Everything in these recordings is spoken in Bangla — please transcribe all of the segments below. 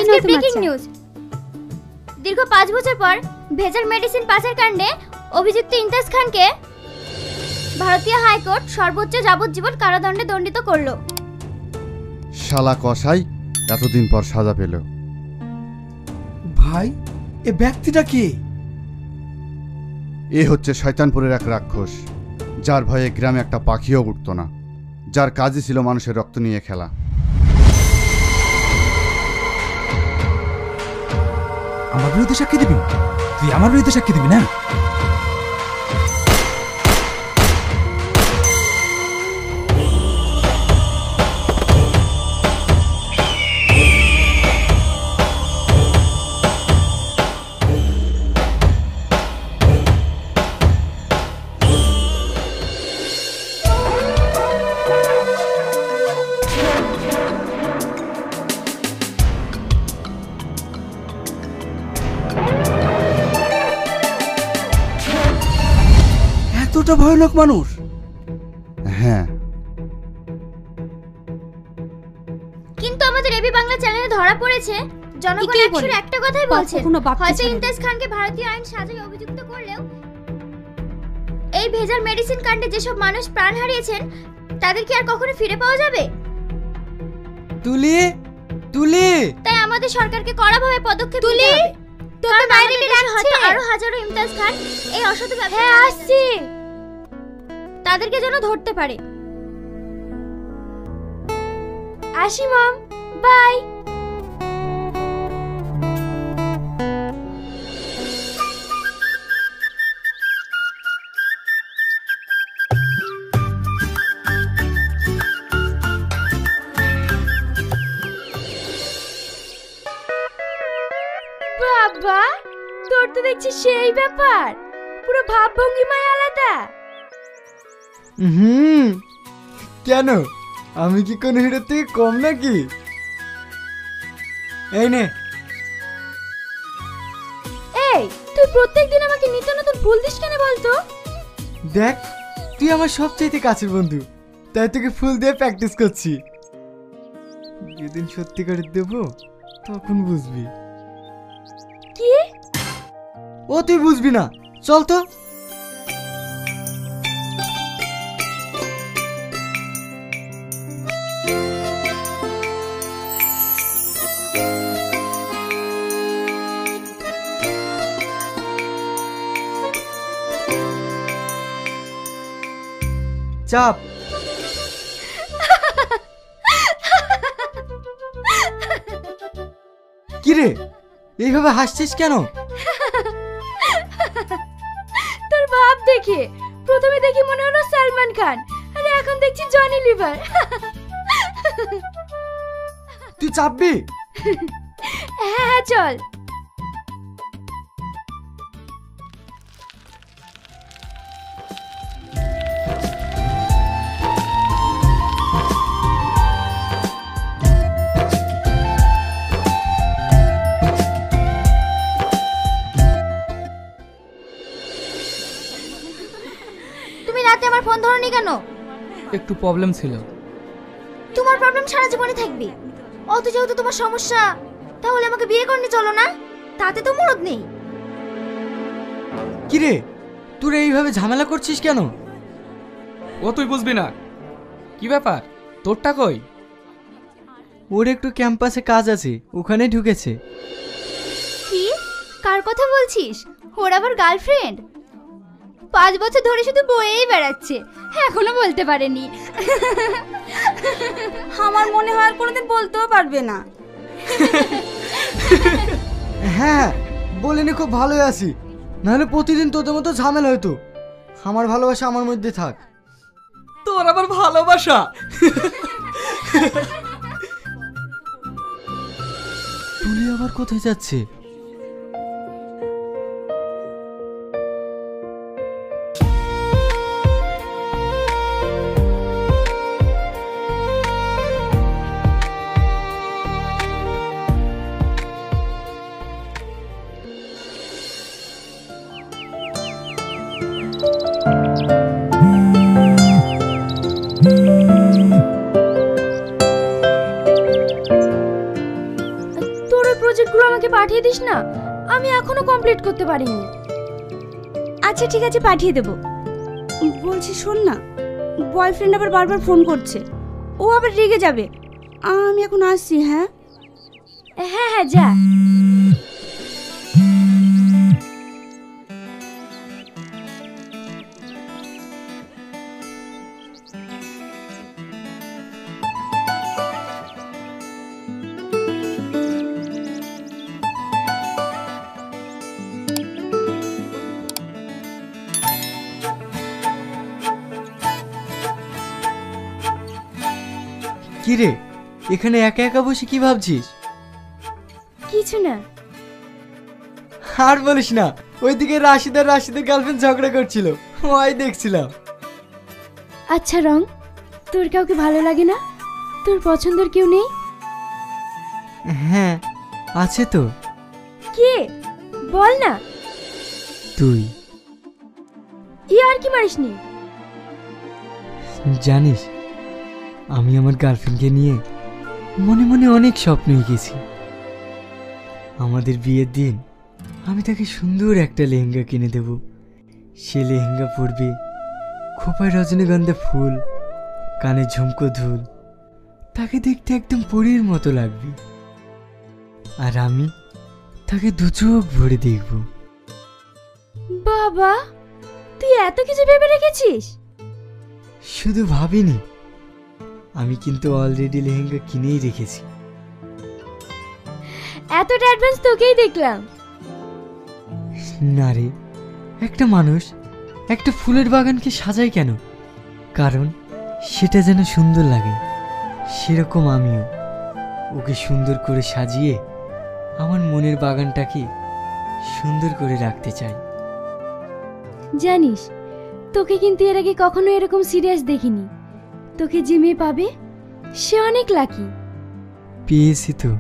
আজকের ব্রেকিং নিউজ। দীর্ঘ 5 বছর পর ভেজাল মেডিসিন পাচার কাণ্ডে অভিযুক্ত ইমতিয়াজ খানকে ভারতীয় হাইকোর্ট সর্বোচ্চ যাবজ্জীবন কারাদণ্ডে দণ্ডিত করল। শালা কসাই এতদিন পর সাজা পেল। ভাই, এ ব্যক্তিটা কে? এ হচ্ছে শয়তানপুরের এক রাক্ষস, যার ভয়ে গ্রামে একটা পাখিও উঠত না, যার কাজই ছিল মানুষের রক্ত নিয়ে খেলা। আমার বিরুদ্ধে সাক্ষী দিবি? তুই আমার বিরুদ্ধে সাক্ষী দিবি না? এতটা ভয়ানক মানুষ? হ্যাঁ, কিন্তু আমাদের এবি বাংলা চ্যানেলে ধরা পড়েছে জনগণ একশোর একটা কথাই বলছে, হয়তো ইমতিয়াজ খানকে ভারতীয় আইন সাজায় অভিযুক্ত করলেও এই ভেজাল মেডিসিন কাণ্ডে যেসব মানুষ প্রাণ হারিয়েছেন তাদের কি আর কখনো ফিরে পাওয়া যাবে? তুলি, তুলি, তাই আমাদের সরকারকে কড়াভাবে পদক্ষেপ নিতে হবে। তোকে বাইরে ডাকছে আরো হাজারো ইমতিয়াজ খান এই অসৎ ব্যবসা। হ্যাঁ, আসছি। তাদেরকে যেন ধরতে পারে। আসি মম, বাই। বাবা, তোর তো দেখছি সেই ব্যাপার, পুরো ভাবভঙ্গিমায় আলাদা। কেন? আমি কি কোন হিরোর থেকে কম নাকি? এই নে। এই, তুই প্রত্যেকদিন আমাকে নিত্য নতুন ফুল দিস কেন বলতো? দেখ, তুই আমার সবচেয়ে কাছের বন্ধু, তাই তোকে ফুল দিয়ে প্র্যাকটিস করছি। যেদিন সত্যি করে দেব তখন বুঝবি। কি? ও তুই বুঝবি না, চল তো। চাপ। কিরে, এইভাবে হাসছিস কেন? তোর ভাব দেখে প্রথমে দেখি মনে হলো সালমান খান, আর এখন দেখছি জনি লিভার। তুই চাপবি? হ্যাঁ, চল। ফোন ধরনি কেন? একটু প্রবলেম ছিল। তোমার প্রবলেম সারা জীবনে থাকবে। অত যেহেতু তোমার সমস্যা, তাহলে আমাকে বিয়ে করনি চলো না, তাতে তো মুরদ নেই। কিরে, তোরা এইভাবে ঝামেলা করছিস কেন? ও তুই বুঝবি না। কি ব্যাপার, তোরটা কই? ওর একটু ক্যাম্পাসে কাজ আছে, ওখানে ঢুকেছে। কি? কার কথা বলছিস? ওর আবার গার্লফ্রেন্ড? 5 বছর ধরে শুধু বয়েই বেড়াচ্ছে, এখনো বলতে পারেনি। আমার মনে হয় আর কোনোদিন বলতেও পারবে না। হ্যাঁ, বলিনি, খুব ভালোই আছি, নাহলে প্রতিদিন তোদের মতো ঝামেলা হতো। আমার ভালোবাসা আমার মধ্যে থাক। তোর আবার ভালোবাসা? তুলি আবার কোথায় যাচ্ছে? আমাকে পাঠিয়ে দিস না, আমি এখনো কমপ্লিট করতে পারিনি। আচ্ছা ঠিক আছে, পাঠিয়ে দেব। বলছি শোন না, বয়ফ্রেন্ড আবার বারবার ফোন করছে, ও আবার রেগে যাবে। আমি এখন আসছি। হ্যাঁ হ্যাঁ হ্যাঁ যা। কি রে, এখানে একা একা বসে কি ভাবছিস? কিছু না। আর বলিস না, ওইদিকে রাশিদের গার্লফ্রেন্ড ঝগড়া করছিল, ওই দেখছিলাম। আচ্ছা রং, তোর কাউকে ভালো লাগে না? তোর পছন্দের কেউ নেই? হ্যাঁ আছে তো। কে বল না। তুই। আর কি মারিসনি? জানিস, আমি আমার গার্লফ্রেন্ডকে নিয়ে মনে মনে অনেক স্বপ্ন এঁকেছি। আমাদের বিয়ের দিন আমি তাকে সুন্দর একটা লেহেঙ্গা কিনে দেব। সে লেহেঙ্গা পরবে, খোপায় রজনীগন্ধা ফুল, কানে ঝুমকো ধুল, তাকে দেখতে একদম পরীর মতো লাগবে। আর আমি তাকে দু চোখ ভরে দেখব। বাবা, তুই এত কিছু ভেবে রেখেছিস? শুধু ভাবিনি, আমি কিন্তু অলরেডি লেহেঙ্গা কিনেই রেখেছি। এতটা অ্যাডভান্স তোকেই দেখলাম। না রে, একটা মানুষ একটা ফুলের বাগানকে সাজায় কেন? কারণ সেটা যেন সুন্দর লাগে। সেরকম আমিও ওকে সুন্দর করে সাজিয়ে আমার মনের বাগানটাকে সুন্দর করে রাখতে চাই। জানিস, তোকে কিন্তু এর আগে কখনো এরকম সিরিয়াস দেখিনি। তোকে যে মেয়ে পাবে সে অনেক লাকি। পেয়েছি তো।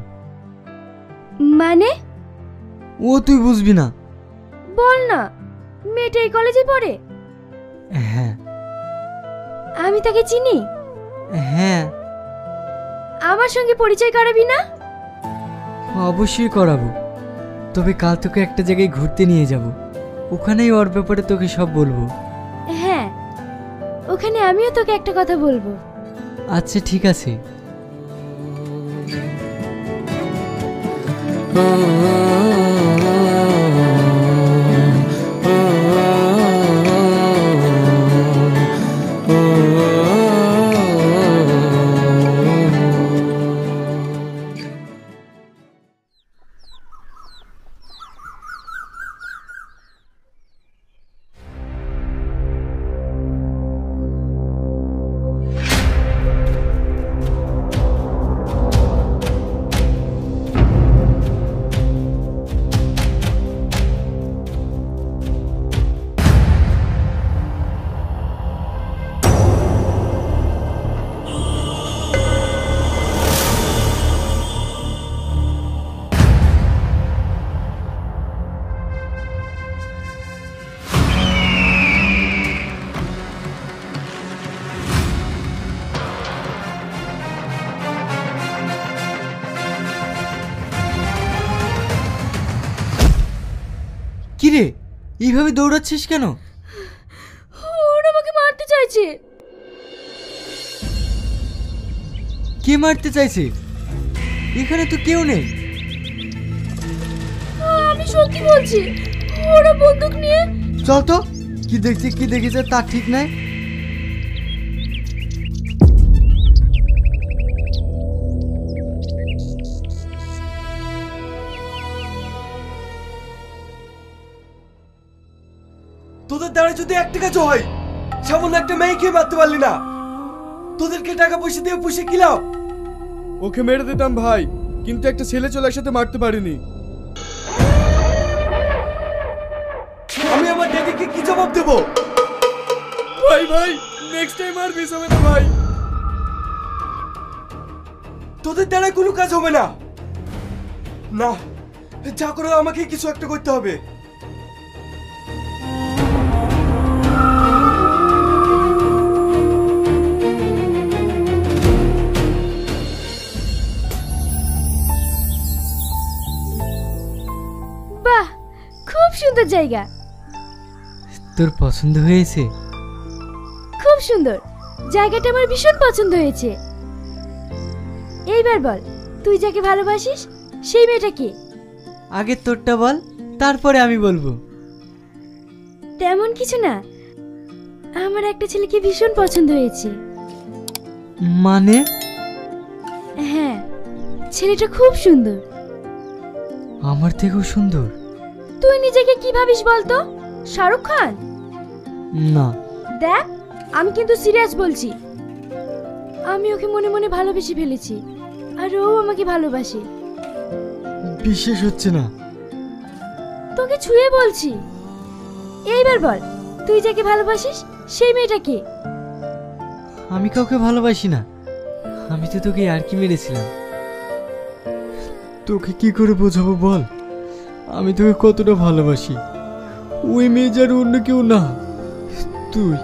মানে? ও তুই বুঝবি না। বল না, মেয়েটা এই কলেজে পড়ে? হ্যাঁ। আমি তাকে চিনি? হ্যাঁ। আমার সঙ্গে পরিচয় করাবি না? অবশ্যই করাবো, তবে কাল তোকে একটা জায়গায় ঘুরতে নিয়ে যাব, ওখানেই ওর ব্যাপারে তোকে সব বলবো। হ্যাঁ, ওখানে আমিও তোকে একটা কথা বলবো। আচ্ছা ঠিক আছে। কিরে, এইভাবে দৌড়াচ্ছিস কেন? ওরা আমাকে মারতে চাইছে। কে মারতে চাইছে? এখানে তো কেউ নেই। আমি সত্যি বলছি, ওরা বন্দুক নিয়ে। চল তো, কি দেখছি কি দেখেছে তা ঠিক নাই। তোদের দ্বারা যদি একটা কাজ হয়, সামান্য একটা মেয়েকে মারতে পারলি না, তোদেরকে টাকা পয়সা দিয়ে পুষে কি লাভ? ওকে মেরে দিতাম ভাই, কিন্তু একটা ছেলে চলে একসাথে মারতে পারিনি। আমি আমার ড্যাডিকে কি জবাব দেব? ভাই ভাই, নেক্সট টাইম আর মিস হবে না ভাই। তোদের দ্বারা কোনো কাজ হবে না। না, যা করে আমাকে কিছু একটা করতে হবে। সুন্দর জায়গা। তোর পছন্দ হয়েছে? খুব সুন্দর, জায়গাটা আমার ভীষণ পছন্দ হয়েছে। এইবার বল, তুই যাকে ভালোবাসিস সেই মেয়েটা কে? আগে তোরটা বল, তারপরে আমি বলবো। তেমন কিছু না, আমার একটা ছেলেকে ভীষণ পছন্দ হয়েছে। মানে? হ্যাঁ, ছেলেটা খুব সুন্দর। আমার থেকেও সুন্দর? তুই নিজেকে কি ভাবিস বলতো? শাহরুখ খান? না। দেখ, আমি কিন্তু সিরিয়াস বলছি। আমি ওকে মনে মনে ভালোবেসে ফেলেছি, আর ও আমাকে ভালোবাসে। বিশ্বাস হচ্ছে না। তোকে ছুঁয়ে বলছি। এইবার বল, তুই যাকে ভালোবাসিস সেই মেয়েটা কে? আমি কাউকে ভালোবাসি না, আমি তো তোকে আর কি মেরেছিলাম। তোকে কি করে বোঝাবো বল, আমি তোকে কতটা ভালোবাসি। ওই মেয়ে যার অন্য কেউ না, তুই।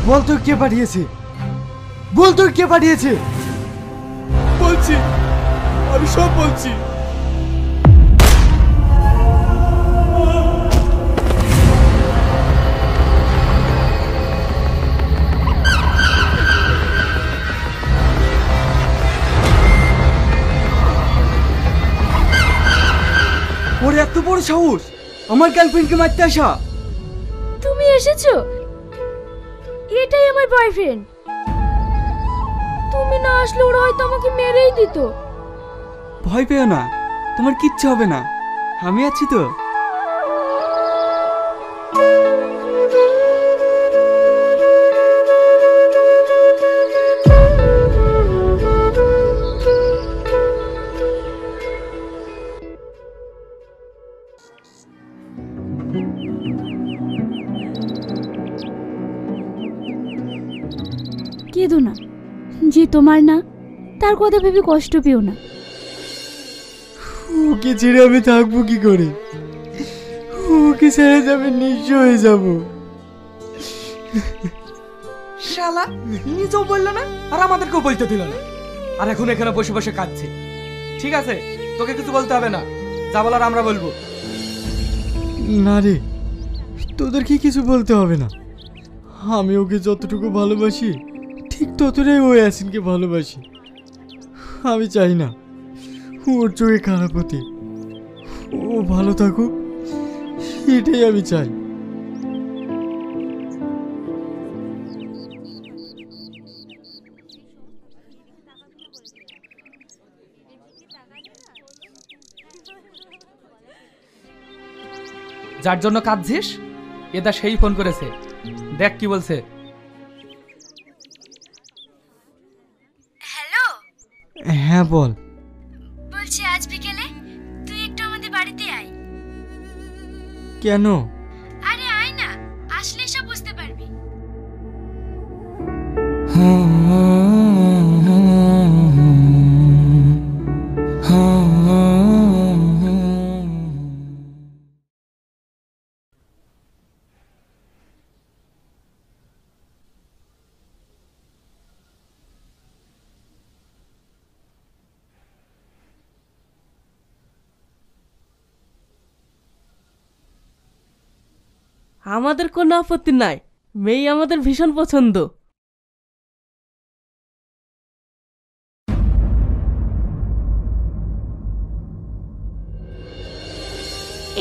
বল তোর কে পাঠিয়েছে, বল তোর কে পাঠিয়েছে। বলছি, আমি সব বলছি। ওর এত বড় সাহস আমার গার্লফ্রেন্ডকে মারতে আসা। তুমি এসেছো? এটাই আমার বয়ফ্রেন্ড। তুমি না আসলে ওরা হয়তো আমাকে মেরেই দিত। ভয় পেও না, তোমার কিচ্ছু হবে না, আমি আছি তো। কেঁদো না, যে তোমার না তার কথা ভেবে কষ্ট পেও না। ওকে ছেড়ে আমি থাকবো কি করে? ওকে ছেড়ে যাবে, নিঃস্ব হয়ে যাবো। শালা নিজেও বললো না আর আমাদেরকেও বলতে দিল না, আর এখন এখানে বসে বসে কাঁদছে। ঠিক আছে, তোকে কিছু বলতে হবে না, যা বলার আমরা বলবো। না রে, তোদেরকে কিছু বলতে হবে না। আমি ওকে যতটুকু ভালোবাসি ঠিক ততটাই ও ইয়াসিনকে ভালোবাসি। আমি চাই না ওর চোখে খারাপ হতে। ও ভালো থাকুক, এটাই আমি চাই। যার জন্য কাঁদছিস এদা সেই ফোন করেছে, দেখ কি বলছে। হ্যালো, হ্যাঁ বল। বলছি আজ বিকেলে তুই একটু আমাদের বাড়িতে আয়। কেন? আরে আয় না, আসলে সব বুঝতে পারবি। আমাদের কোনো আপত্তি নাই, মেয়ে আমাদের ভীষণ পছন্দ।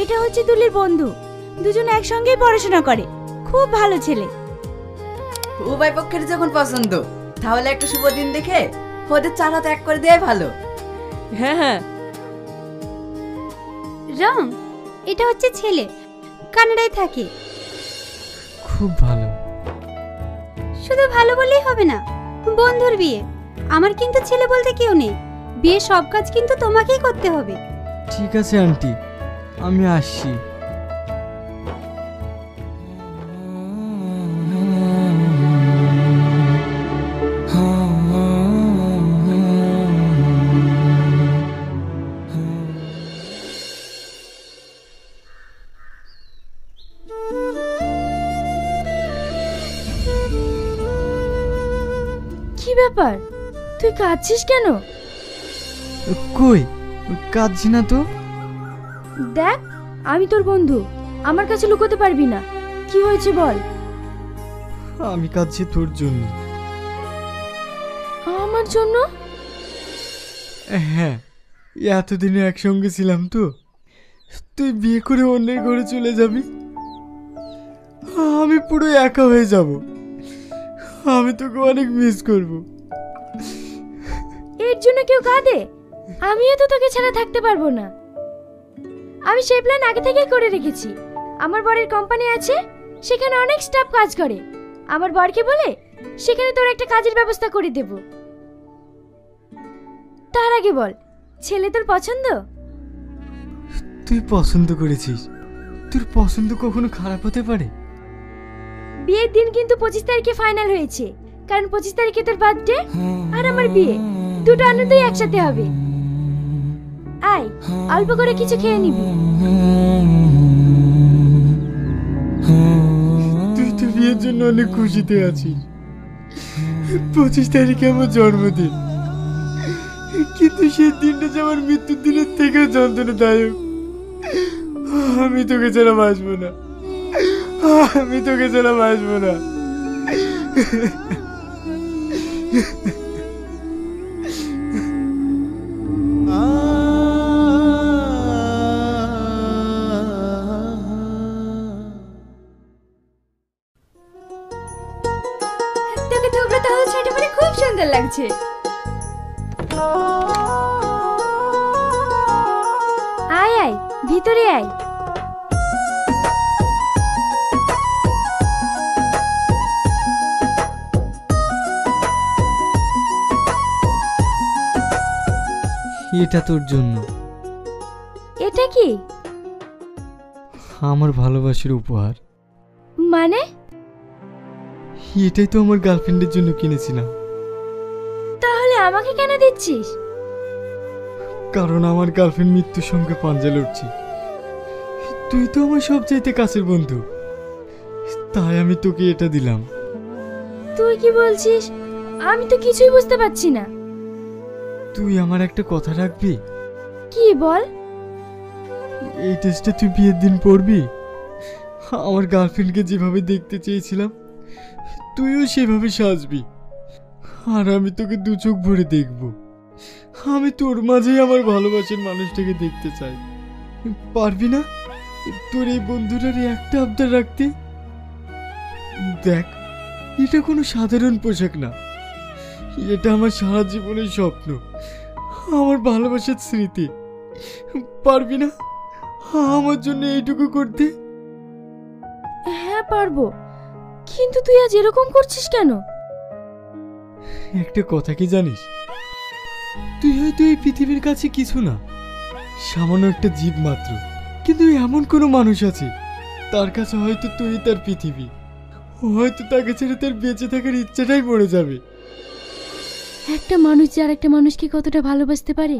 এটা হচ্ছে তুলির বন্ধু, দুজন একসঙ্গেই পড়াশোনা করে, খুব ভালো ছেলে। উভয় পক্ষের যখন পছন্দ, তাহলে একটা শুভ দিন দেখে ওদের চার হাত এক করে দেওয়াই ভালো। হ্যাঁ হ্যাঁ। রং, এটা হচ্ছে ছেলে, কানাডায় থাকে। খুব ভালো। শুধু ভালো বললেই হবে না, বন্ধুর বিয়ে। আমার কিন্তু ছেলে বলতে কেউ নেই, বিয়ে সব কাজ কিন্তু তোমাকেই করতে হবে। ঠিক আছে আন্টি, আমি আসছি। ব্যাপার, তুই কাঁদছিস কেন? কই, কাঁদছি না তো। দেখ, আমি তোর বন্ধু, আমার কাছে লুকোতে পারবি না। কি হয়েছে বল। আমি কাঁদছি তোর জন্য। আমার জন্য? হ্যাঁ, এতদিনে একসঙ্গে ছিলাম তো, তুই বিয়ে করে অন্যের ঘরে চলে যাবি, আমি পুরো একা হয়ে যাব। আমি তোকে অনেক মিস করব। এর জন্য কেউ কাঁদে? আমিও তো তোকে ছাড়া থাকতে পারবো না। আমি সেই প্ল্যান আগে থেকেই করে রেখেছি। আমার বরের কোম্পানি আছে, সেখানে অনেক স্টাফ কাজ করে। আমার বরকে বলে সেখানে তোর একটা কাজের ব্যবস্থা করে দেব। তার আগে বল, ছেলে তোর পছন্দ? তুই পছন্দ করেছিস, তোর পছন্দ কখনো খারাপ হতে পারে? বিয়ের দিন কিন্তু 25 তারিখে ফাইনাল হয়েছে, কারণ 25 তারিখে তোর বার্থডে আর আমার বিয়ে, দুটো আনন্দই একসাথে হবে। আয়, অল্প করে কিছু খেয়ে নিবি। তুই তো বিয়ের জন্য অনেক খুশিতে আছিস। 25 তারিখে আমার জন্মদিন, কিন্তু সেই দিনটা যে আমার মৃত্যুর দিনের থেকেও যন্ত্রণাদায়ক। আমি তোকে ছাড়া বাঁচবো না, আমি তোকে ছাড়া বাঁচবো না। তোকে তোবড়া তাহলে ছেড়ে পরে খুব সুন্দর লাগছে। আয় আয়, ভিতরে আয়। এটা তোর জন্য। এটা কি? আমার ভালোবাসার উপহার। মানে? এটাই তো আমার গার্লফ্রেন্ডের জন্য কিনেছিলাম। তাহলে আমাকে কেন দিচ্ছিস? কারণ আমার গার্লফ্রেন্ড মৃত্যুর সঙ্গে পাঞ্জা লড়ছে। তুই তো আমার সবচাইতে কাছের বন্ধু, তাই আমি তোকে এটা দিলাম। তুই কি বলছিস? আমি তো কিছুই বুঝতে পারছি না। তুই আমার একটা কথা রাখবি? কি বল? এই টেস্টে তুই বিয়ের দিন পড়বি। আমার গার্লফ্রেন্ডকে যেভাবে দেখতে চেয়েছিলাম, তুইও সেভাবে সাজবি, আর আমি তোকে দু চোখ ভরে দেখব। আমি তোর মাঝেই আমার ভালোবাসার মানুষটাকে দেখতে চাই। পারবি না তোর এই বন্ধুটার একটা আবদার রাখতে? দেখ, এটা কোনো সাধারণ পোশাক না, এটা আমার সারা জীবনের স্বপ্ন, আমার ভালোবাসার স্মৃতি। পারবি না আমার জন্য এইটুকু করতে? হ্যাঁ পারবো, কিন্তু তুই আজ এরকম করছিস কেন? একটা কথা কি জানিস, তুই হয়তো এই পৃথিবীর কাছে কিছু না, সামান্য একটা জীব মাত্র, কিন্তু এমন কোনো মানুষ আছে তার কাছে হয়তো তুই তার পৃথিবী। হয়তো তাকে ছেড়ে তার বেঁচে থাকার ইচ্ছাটাই মরে যাবে। একটা মানুষ যে আর একটা মানুষকে কতটা ভালোবাসতে পারে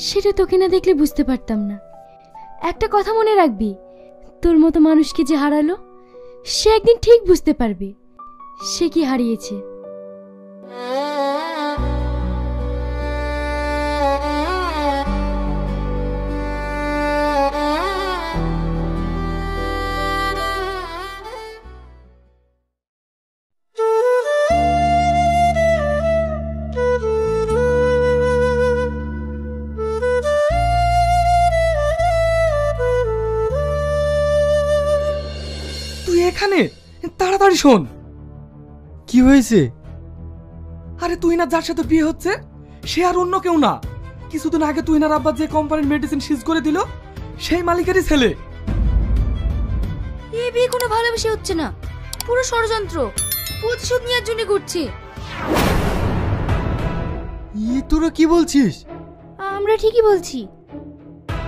সেটা তোকে না দেখলে বুঝতে পারতাম না। একটা কথা মনে রাখবি, তোর মতো মানুষকে যে হারালো সে একদিন ঠিক বুঝতে পারবে সে কি হারিয়েছে। এখানে তাড়াতাড়ি শোন। কি হয়েছে? আরে তুই না যার সাথে বিয়ে হচ্ছে সে আর অন্য কেউ না, কিছুদিন আগে তুই না আব্বা যে কোম্পানির মেডিসিন সিজ করে দিল সেই মালিকেরই ছেলে। এই বিয়ে কোনো ভালোবাসা হচ্ছে না, পুরো ষড়যন্ত্র, প্রতিশোধ নেওয়ার জন্য ঘুরছে। তোরা কি বলছিস? আমরা ঠিকই বলছি।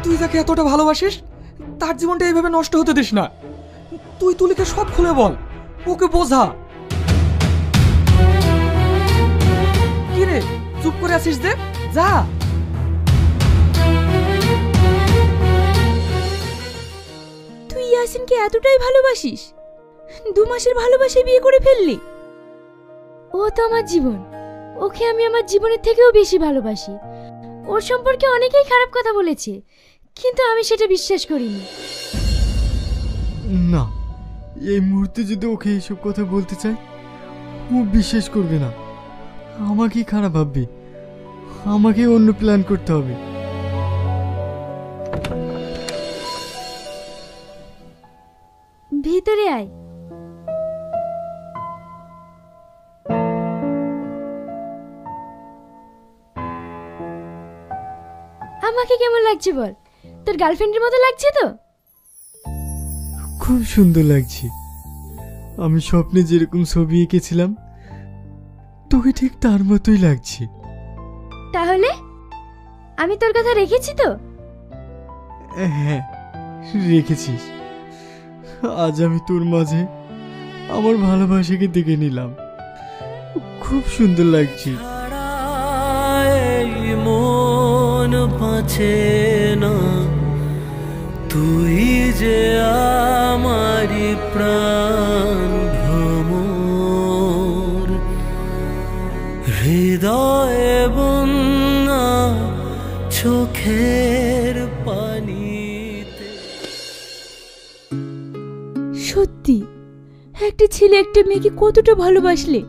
তুই যাকে এতটা ভালোবাসিস তার জীবনটা এইভাবে নষ্ট হতে দিস না। তুই তুলিকে সব খুলে বল, ওকে বোঝা। কি রে চুপ করে আছিস যে? যা। তুই ইয়াসিনকে এতটাই ভালোবাসিস, 2 মাসের ভালোবাসায় বিয়ে করে ফেললি? ও তো আমার জীবন, ওকে আমি আমার জীবনের থেকেও বেশি ভালোবাসি। ওর সম্পর্কে অনেকেই খারাপ কথা বলেছে, কিন্তু আমি সেটা বিশ্বাস করিনি। না, এই মুহূর্তে যদি ওকে এইসব কথা বলতে চাই, ও বিশ্বাস করবে না। আমাকেই খারাপ ভাববে, আমাকে অন্য প্ল্যান করতে হবে। ভিতরে আয়। আমাকে কেমন লাগছে বল? তোর গার্লফ্রেন্ডের মতো লাগছে তো? খুব সুন্দর লাগছে। আমি স্বপ্নে যেরকম ছবি এঁকেছিলাম তোকে ঠিক তার মতোই লাগছে। তাহলে আমি তোর কথা রেখেছি তো? হ্যাঁ, রেখেছিস। আজ আমি তোর মাঝে আমার ভালোবাসাকে দেখে নিলাম। খুব সুন্দর লাগছে। মন পাছে না, তুই যে আমারি প্রাণ ভ্রমর, হৃদয়ে বন্যা চোখের পানিতে। সত্যি একটা ছেলে একটা মেয়েকে কতটা ভালোবাসলে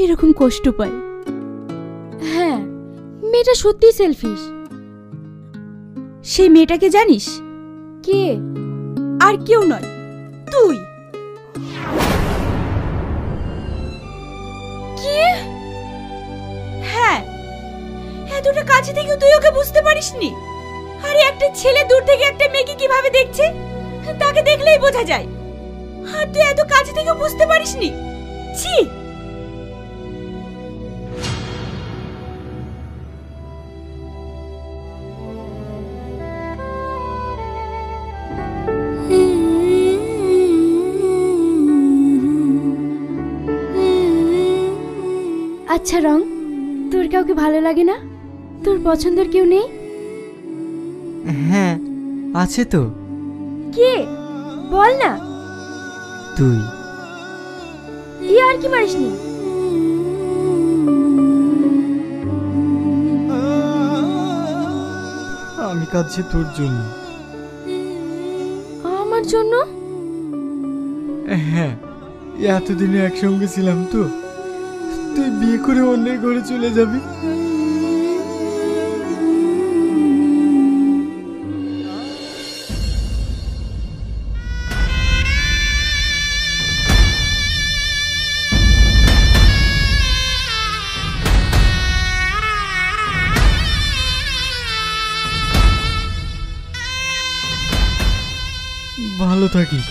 এরকম কষ্ট পায়। হ্যাঁ, মেয়েটা সত্যি সেলফিশ। সেই মেয়েটাকে জানিস? কে? আর কেউ নয়, তুই। কি? হ্যাঁ, এতটা কাছে থেকে তুই ওকে বুঝতে পারিসনি? আরে একটা ছেলে দূর থেকে একটা মেয়েকে কিভাবে দেখছে তাকে দেখলেই বোঝা যায়, আর তুই এত কাছে থেকে বুঝতে পারিসনি? ছি! আচ্ছা রং, তোর কাউকে ভালো লাগে না? তোর পছন্দের কেউ নেই? হ্যাঁ, আছে তো। কে? বল না। তুই। আর কি মারিসনি? আমি কাঁদছি তোর জন্য। আমার জন্য? হ্যাঁ, এতদিনে একসঙ্গে ছিলাম তো, তুই বিয়ে করে অন্যের ঘরে চলে যাবি। ভালো থাকিস।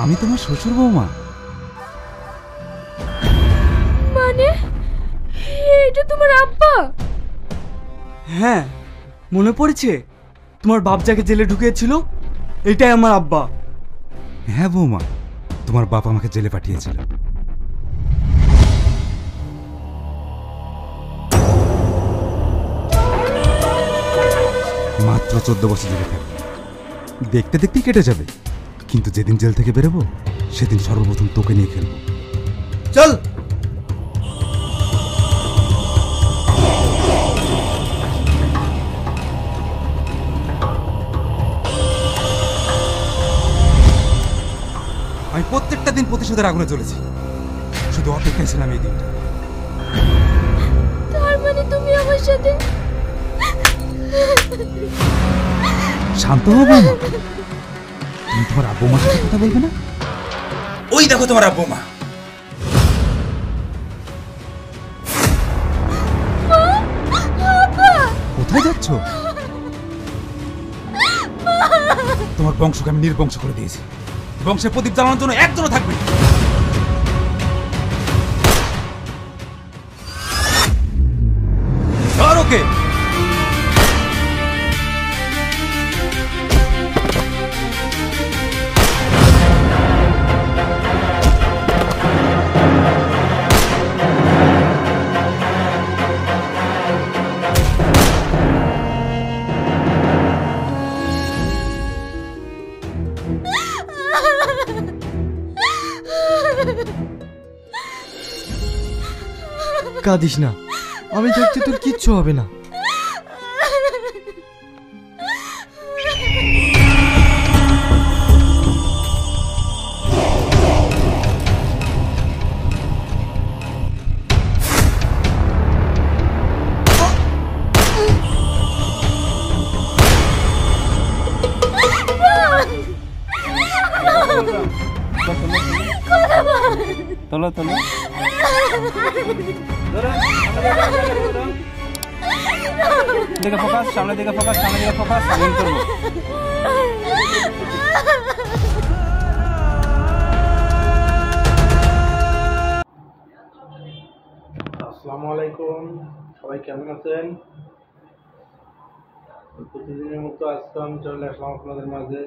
আমি তোমার শ্বশুর বৌমা। মানে এটা তোমার আব্বা? হ্যাঁ, মনে পড়েছে তোমার বাপ যাকে জেলে ঢুকিয়েছিল, এটাই আমার আব্বা। হ্যাঁ বৌমা, তোমার বাপ আমাকে জেলে পাঠিয়েছিল। মাত্র 14 বছর জেলে থাকবে, দেখতে দেখতেই কেটে যাবে, কিন্তু যেদিন জেল থেকে বেরোবো সেদিন সর্বপ্রথম তোকে নিয়ে খেলবো। চল। আমি প্রত্যেকটা দিন প্রতিশোধের আগুনে চলেছি, শুধু শুধু অপেক্ষায় ছিলাম এই দিনটা। তার মানে তুমি আমার সাথে শান্ত হও বৌমা, তুমি তোমার আব্বু মার সাথে কথা বলবে না? ওই দেখো তোমার আব্বু মা। কোথায় যাচ্ছ? তোমার বংশকে আমি নির্বংশ করে দিয়েছি। বংশের প্রদীপ জ্বালানোর জন্য একজনও থাকবে না। ধর ওকে। কাঁদিস না, আমি থাকতে তোর কিচ্ছু হবে না। তোলো তোলো দিকে ফোকাস, সামনে দিকে ফোকাস, সামনে দিকে ফোকাস, আমি করবো। আসসালামু আলাইকুম, সবাই কেমন আছেন? প্রতিদিনের মতো আজকে আমি চলে আসলাম আপনাদের মাঝে।